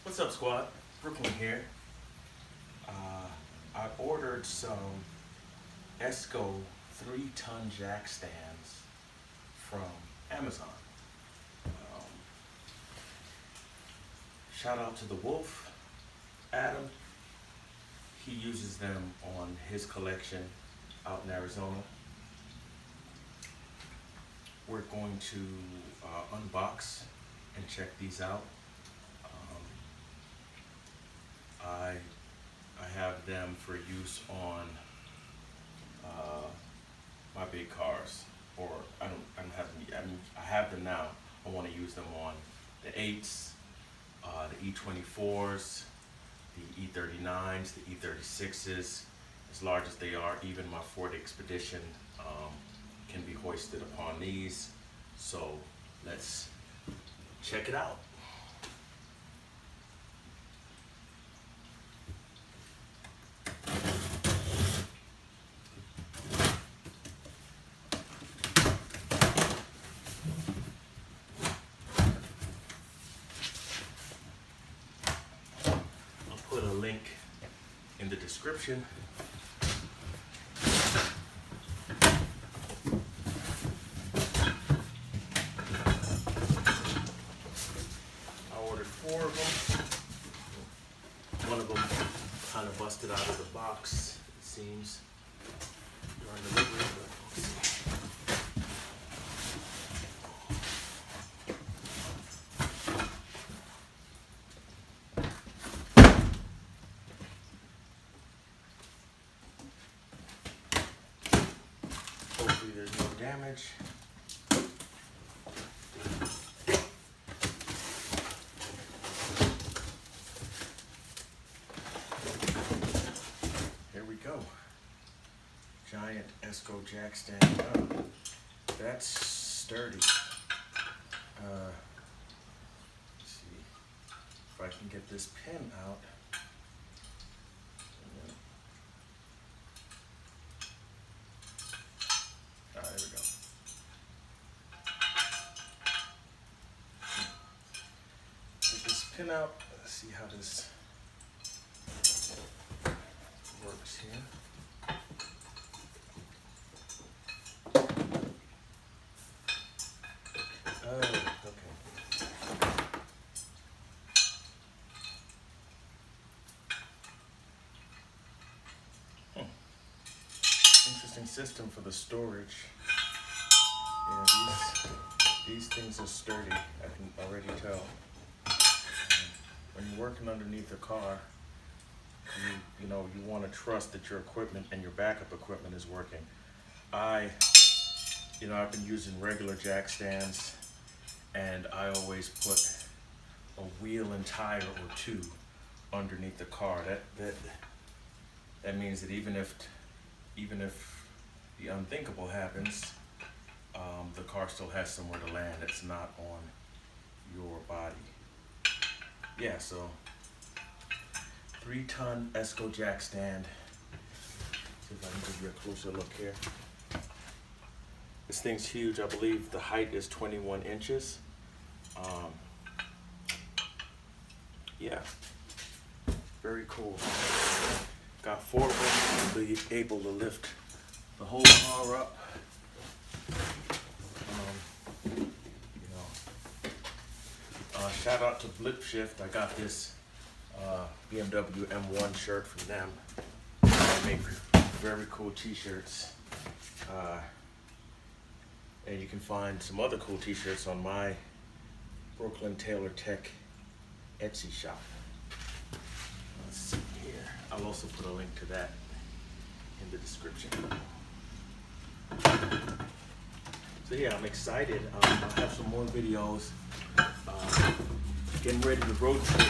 What's up, squad? Brooklyn here. I ordered some Esco 3-ton jack stands from Amazon. Um, Shout out to the Wolf, Adam. He uses them on his collection out in Arizona. We're going to unbox and check these out. I have them for use on my big cars, or I don't have them yet. I have them now. I want to use them on the 8s, the E24s, the E39s, the E36s, as large as they are. Even my Ford Expedition can be hoisted upon these. So let's check it out. Put a link in the description. I ordered 4 of them. One of them kind of busted out of the box, it seems, during delivery, but we'll see. Hopefully there's no damage. Here we go. Giant Esco jack stand. Oh, that's sturdy. Let's see if I can get this pin out. There we go. Get this pin out. Let's see how this works here. Oh, okay. Interesting system for the storage. Yeah, these things are sturdy, I can already tell. When you're working underneath a car, you want to trust that your equipment and your backup equipment is working. I've been using regular jack stands, and I always put a wheel and tire or 2 underneath the car. That means that even if the unthinkable happens, the car still has somewhere to land. It's not on your body. Yeah, so 3-ton Esco jack stand. See if I can give you a closer look here. This thing's huge. I believe the height is 21 inches. Yeah, very cool. Got 4 of them to be able to lift the whole car up. Shout out to Blip Shift. I got this BMW M1 shirt from them. They make very cool t-shirts. And you can find some other cool t-shirts on my Brooklyn Taylor Tech Etsy shop. Let's see here. I'll also put a link to that in the description. So yeah, I'm excited. I'll have some more videos. Getting ready to road trip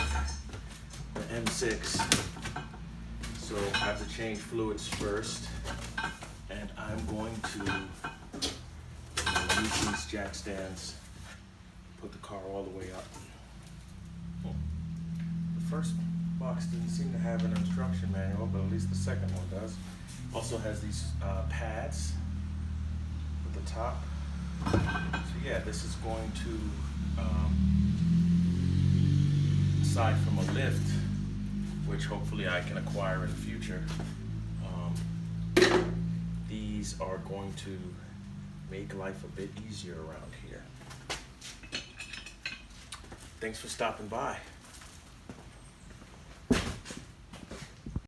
the M6. So I have to change fluids first. And I'm going to use these jack stands, put the car all the way up. The first box didn't seem to have an instruction manual, but at least the second one does. Also has these pads at the top. So yeah, this is going to aside from a lift, which hopefully I can acquire in the future, these are going to make life a bit easier around here. Thanks for stopping by.